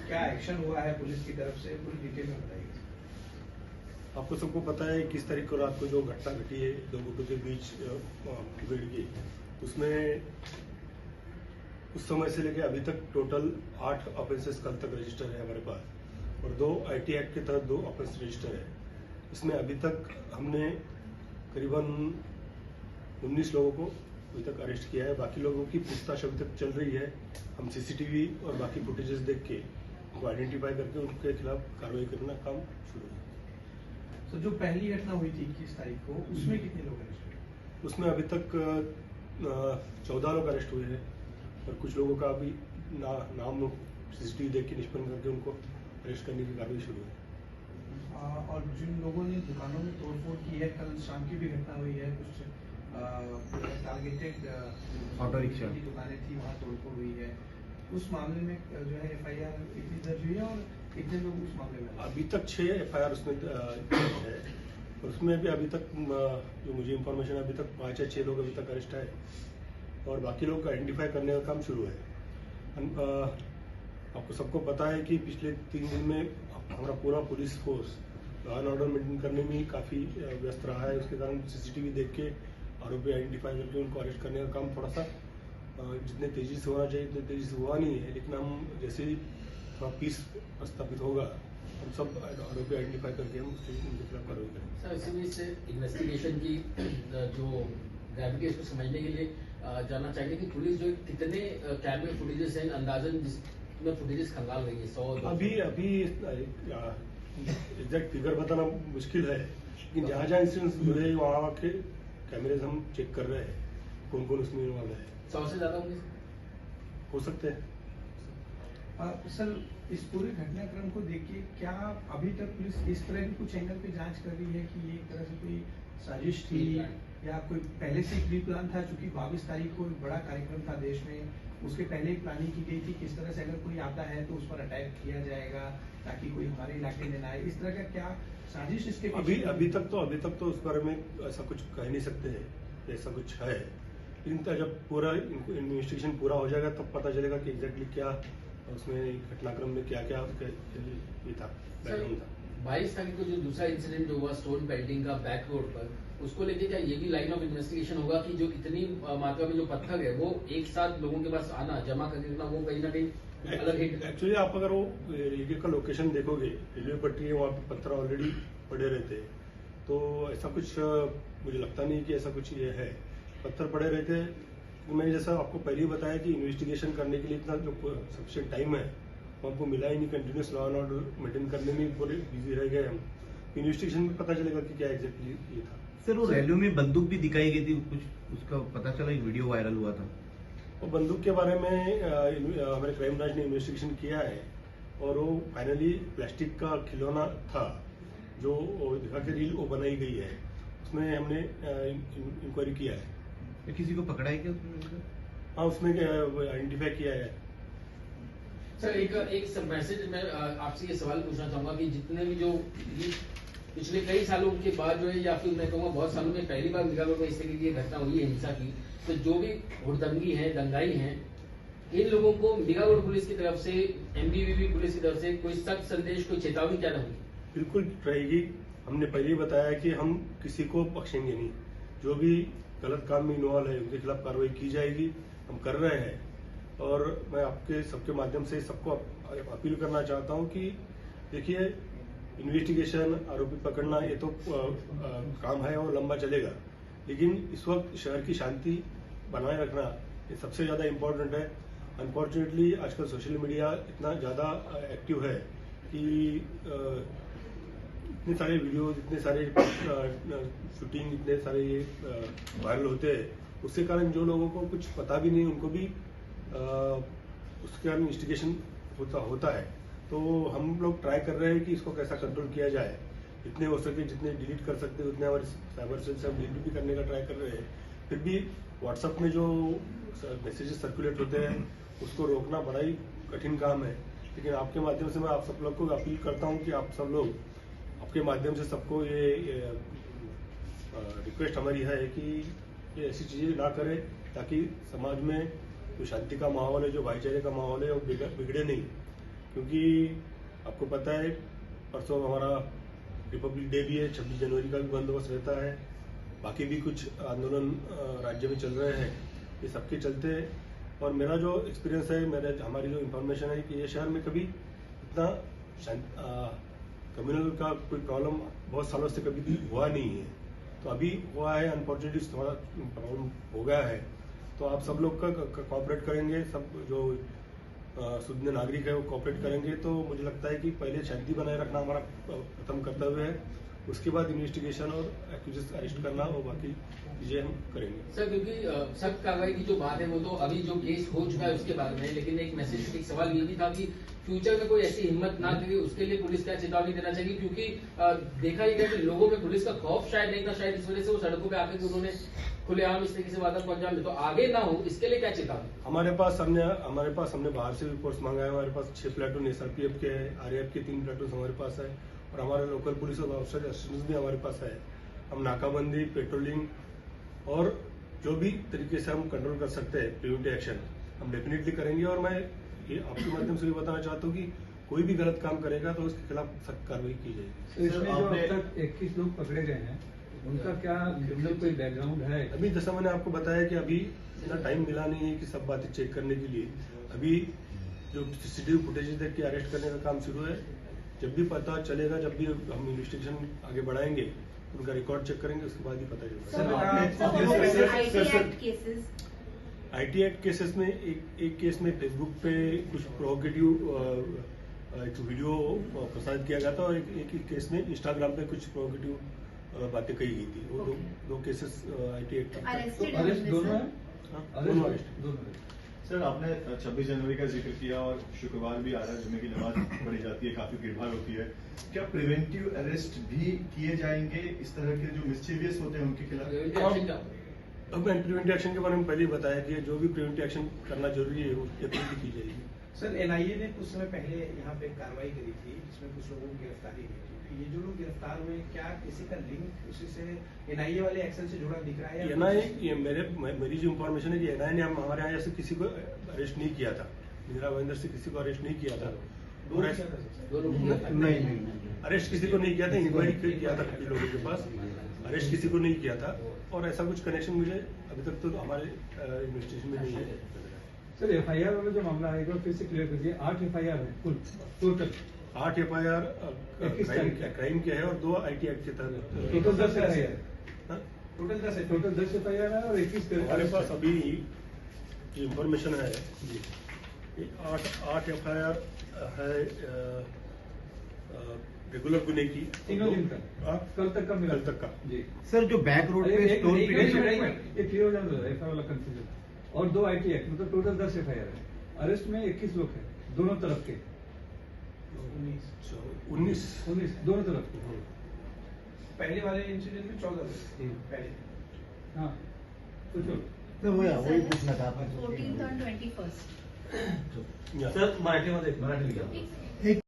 क्या एक्शन हुआ है पुलिस की तरफ से, पूरी डिटेल में बताइए। आपको सबको पता है किस तारीख को रात को जो घटना घटी है दो गुटों के बीच भीड़ की, उसमें उस समय से लेकर अभी तक टोटल 8 ऑफेंसेस कल तक रजिस्टर है हमारे पास और 2 IT एक्ट के तहत 2 ऑफेंस रजिस्टर है। इसमें अभी तक हमने करीबन 19 लोगों को अभी तक अरेस्ट किया है। बाकी लोगों की पूछताछ अभी तक चल रही है। हम CCTV और बाकी फुटेजेस देख के उनको आइडेंटिफाई करके उनके खिलाफ कार्रवाई करना काम शुरू है। तो जो पहली घटना हुई थी 21 तारीख को, उसमें कितने लोग अरेस्ट हुए? उसमें अभी तक 14 लोग अरेस्ट हुए हैं और कुछ लोगों का अभी नाम CCTV देख के निष्पन्न करके उनको अरेस्ट करने की कार्रवाई शुरू है। और जिन लोगों ने दुकानों में तोड़फोड़ की है, कल शाम की भी घटना हुई है, कुछ टारगेटेड ऑटो रिक्शा की दुकानें थी, वहाँ तोड़फोड़ हुई है। उस मामले में जो है FIR कितनी दर्ज हुई है और कितने लोग उस मामले में? अभी तक 6 FIR उसमें है और उसमें भी अभी तक जो मुझे इंफॉर्मेशन है अभी तक 5 या 6 लोग अभी तक अरेस्ट है और बाकी लोग को आइडेंटिफाई करने का काम शुरू है। आपको सबको पता है कि पिछले 3 दिन में हमारा पूरा police force law and order maintain करने में काफ़ी व्यस्त रहा है। उसके कारण CCTV देख के आरोपी आइडेंटिफाई करके उनको अरेस्ट करने का काम थोड़ा सा जितने तेजी से होना चाहिए उतने तेजी से हुआ नहीं है, लेकिन हम जैसे ही थोड़ा पीस स्थापित होगा हम सब आरोपी आइडेंटिफाई करके हम उनके खिलाफ कार्रवाई करेंगे। सर, इसी बीच से इन्वेस्टिगेशन की जो ग्रेविटी है उसको समझने के लिए जानना चाहिए कि पुलिस जो कितने कैमरे फुटेजेस हैं अंदाजन जिसमें फुटेजेस खंगाल रही है? 100 अभी एग्जैक्ट फिगर बताना मुश्किल है, लेकिन जहाँ जहाँ इंसिडेंट्स जुड़े वहाँ के कैमरेज हम चेक कर रहे हैं कौन कौन उसमें इन्वॉल्व है। 100 से ज्यादा होंगे हो सकते हैं। सर, इस पूरे घटनाक्रम को देखिए, क्या अभी तक पुलिस इस तरह की कुछ एंगल पे जांच कर रही है कि ये एक तरह से कोई साजिश थी या कोई पहले से प्री प्लान था? चूंकि 22 तारीख को एक बड़ा कार्यक्रम था देश में, उसके पहले एक प्लानिंग की गई थी किस तरह से अगर कोई आता है तो उस पर अटैक किया जाएगा ताकि कोई हमारे इलाके में ना आए। इस तरह का क्या साजिश इसके पीछे? अभी तक तो उस बारे में ऐसा कुछ कह नहीं सकते हैं, ऐसा कुछ है, लेकिन जब पूरा इन्वेस्टिगेशन पूरा हो जाएगा तब पता चलेगा कि एग्जैक्टली क्या उसमें घटनाक्रम में क्या क्या ये था, बैकग्राउंड था। 22 तारीख को जो दूसरा इंसिडेंट जो हुआ स्टोन पेल्टिंग का बैक रोड पर, उसको लेके क्या ये भी लाइन ऑफ इन्वेस्टिगेशन होगा कि जो इतनी मात्रा में जो पत्थर है वो एक साथ लोगों के पास आना जमा करके रखना, वो कहीं ना कहीं अलग हिट? एक्चुअली आप अगर वो एरिया का लोकेशन देखोगे, रेलवे पट्टी है, वहाँ पे पत्थर ऑलरेडी पड़े रहते हैं, तो ऐसा कुछ मुझे लगता नहीं कि ऐसा कुछ ये है। पत्थर पड़े रहते हैं। मैंने जैसा आपको पहले ही बताया कि इन्वेस्टिगेशन करने के लिए इतना जो सफिशिएंट टाइम है वो हमको मिला ही नहीं। Continuous law and order maintain करने में पूरे बिजी रह गए हम। इन्वेस्टिगेशन में पता चलेगा कि क्या एग्जैक्टली ये था। सर, वो रैलियों में बंदूक भी दिखाई गई थी, कुछ उसका पता चला, एक वीडियो वायरल हुआ था। वो बंदूक के बारे में हमारे क्राइम ब्रांच ने इन्वेस्टिगेशन किया है और वो फाइनली प्लास्टिक का खिलौना था जो दिखा के रील वो बनाई गई है, उसमें हमने इंक्वायरी किया है। किसी को पकड़ा है क्या उसमें? हाँ, उसमें आइडेंटिफाई किया है। सर, एक मैसेज मैं आपसे ये सवाल पूछना चाहूंगा कि जितने भी जो पिछले कई सालों के बाद जो है या फिर मैं कहूँगा बहुत सालों में पहली बार मिला में इस तरीके की घटना हुई है हिंसा की, तो जो भी हुड़दंगी है, दंगाई है, इन लोगों को मीरागढ़ पुलिस की तरफ से, MBBB पुलिस की तरफ से कोई सख्त संदेश, कोई चेतावनी क्या रहेगी? बिल्कुल रहेगी। हमने पहले ही बताया कि हम किसी को बख्शेंगे नहीं। जो भी गलत काम में इन्वॉल्व है उनके खिलाफ कार्रवाई की जाएगी, हम कर रहे हैं। और मैं आपके सबके माध्यम से सबको अपील करना चाहता हूं कि देखिए, इन्वेस्टिगेशन, आरोपी पकड़ना ये तो काम है और लंबा चलेगा, लेकिन इस वक्त शहर की शांति बनाए रखना ये सबसे ज्यादा इम्पोर्टेंट है। अनफॉर्चुनेटली आजकल सोशल मीडिया इतना ज्यादा एक्टिव है कि इतने सारे वीडियो, इतने सारे शूटिंग, इतने सारे वायरल होते हैं, उसके कारण जो लोगों को कुछ पता भी नहीं उनको भी उसके कारण इन्वेस्टिगेशन होता है। तो हम लोग ट्राई कर रहे हैं कि इसको कैसा कंट्रोल किया जाए। जितने हो सके, जितने डिलीट कर सकते हैं उतने हमारे साइबर सेल से हम डिलीट भी करने का ट्राई कर रहे हैं। फिर भी व्हाट्सएप में जो मैसेजेस सर्कुलेट होते हैं उसको रोकना बड़ा ही कठिन काम है, लेकिन आपके माध्यम से मैं आप सब लोग को अपील करता हूं कि आप सब लोग, आपके माध्यम से सबको ये रिक्वेस्ट हमारी है कि ये ऐसी चीजें ना करें ताकि समाज में जो शांति का माहौल है, जो भाईचारे का माहौल है वो बिगड़े नहीं। क्योंकि आपको पता है परसों हमारा रिपब्लिक डे भी है, 26 जनवरी का भी बंदोबस्त रहता है, बाकी भी कुछ आंदोलन राज्य में चल रहे हैं, ये सबके चलते। और मेरा जो एक्सपीरियंस है, हमारी जो इंफॉर्मेशन है कि ये शहर में कभी इतना कम्युनल का कोई प्रॉब्लम बहुत सालों से कभी हुआ नहीं है। तो अभी हुआ है, अनफॉर्चुनेटली थोड़ा प्रॉब्लम हो गया है। तो आप सब लोग का कोऑपरेट करेंगे, सब जो सुधीर नागरिक है वो कोऑपरेट करेंगे, तो मुझे लगता है कि पहले शांति बनाए रखना हमारा प्रथम कर्तव्य है, उसके बाद इन्वेस्टिगेशन और एक्यूजेस अरेस्ट करना और बाकी चीजें हम करेंगे। सर, क्योंकि सख्त कार्रवाई की जो बात है वो तो अभी जो केस हो चुका है उसके बारे में है, लेकिन एक सवाल ये भी था कि फ्यूचर में कोई ऐसी हिम्मत ना करे, उसके लिए पुलिस क्या चेतावनी देना चाहिए? क्योंकि देखा ही गया कि लोगों में पुलिस का खौफ शायद नहीं था, शायद इस वजह से वो सड़कों पे आकर उन्होंने खुलेआम इस तरीके से वादा को अंजाम दिया। तो आगे ना हो इसके लिए क्या चेतावनी? हमारे पास हमने बाहर से भी फोर्स मंगाया है। हमारे पास 6 प्लाटून SRPF के है, RAF के 3 प्लाटून हमारे पास है, और हमारे लोकल पुलिस और ऑफिसर असिस्टेंस भी हमारे पास है। हम नाकाबंदी, पेट्रोलिंग और जो भी तरीके से हम कंट्रोल कर सकते हैं प्रिवेंटिव एक्शन हम डेफिनेटली करेंगे। और मैं ये आपके माध्यम से भी बताना चाहता हूँ कि कोई भी गलत काम करेगा तो उसके खिलाफ सख्त कार्रवाई की जाएगी। तो इसमें जो अब तक 21 लोग पकड़े गए हैं, उनका क्या क्रिमिनल कोई बैकग्राउंड है? अभी जैसा मैंने आपको बताया कि अभी इतना टाइम मिला नहीं है कि सब बातें चेक करने के लिए। अभी जो CCTV फुटेज देख के अरेस्ट करने का काम शुरू है। जब भी पता चलेगा, जब भी हम इन्वेस्टिगेशन आगे बढ़ाएंगे, उनका रिकॉर्ड चेक करेंगे, उसके बाद ही पता चलेगा। IT एक्ट केसेस में एक केस में फेसबुक पे कुछ प्रोवोकेटिव एक वीडियो प्रसारित किया गया था, और एक केस में इंस्टाग्राम पे कुछ प्रोवोकेटिव बातें कही गई थी। वो दो केसेस IT एक्ट अरेस्ट दोनों है? दोनों अरेस्ट। सर, आपने 26 जनवरी का जिक्र किया और शुक्रवार भी आ रहा है, जुमे की नमाज पढ़ी जाती है, काफी भीड़भाड़ होती है। क्या प्रिवेंटिव अरेस्ट भी किए जाएंगे इस तरह के जो मिस्चीवियस होते हैं उनके खिलाफ? अब मैंने प्रिवेंटिव एक्शन के बारे में पहले ही बताया कि जो भी प्रिवेंटिव एक्शन करना जरूरी है वो डेफिनेटली की जाएगी। सर, NIA ने कुछ समय पहले यहाँ पे कार्रवाई करी थी, जिसमें कुछ लोगों की गिरफ्तारी हुई थी। तो ये जो लोग गिरफ्तार हुए, क्या किसी का लिंक उसी से NIA वाले एक्शन से जुड़ा दिख रहा है? मेरी जो इन्फॉर्मेशन है कि NIA ने हमारे यहाँ से किसी को अरेस्ट नहीं किया था, इंदिरा महेंद्र से किसी को अरेस्ट नहीं किया था। नहीं, अरेस्ट किसी को नहीं किया था, इंक्वायरी किया था कुछ लोगों के पास, अरेस्ट किसी को नहीं किया था। और ऐसा कुछ कनेक्शन मुझे अभी तक तो हमारे इन्वेस्टिगेशन में नहीं है। सर, FIR वाला जो मामला है, एक बार फिर से क्लियर कीजिए। 8 FIR है कुल टोटल? 8 FIR क्राइम के है और 2 IT एक्ट के तहत टोटल 10 FIR। टोटल 10 FIR है और 21 हमारे पास अभी जो इन्फॉर्मेशन है, 8 FIR है रेगुलर गुने की, तीनों दिन का, कल तक का मिला, कल तक का जी। सर, जो बैक रोड पे स्टोर ये क्लियर हो जाना FIR वाला कंफ्यूजन। और 2 IT एक्ट, मतलब टोटल 10 FIR है। अरेस्ट में 21 लोग हैं, दोनों तरफ के। 19 दोनों तरफ के। पहले वाले इंसिडेंट में 14 लोग पहले। हाँ, तो चलो तो वही पूछना था आपने। 14th और 21st। या सर, मराठी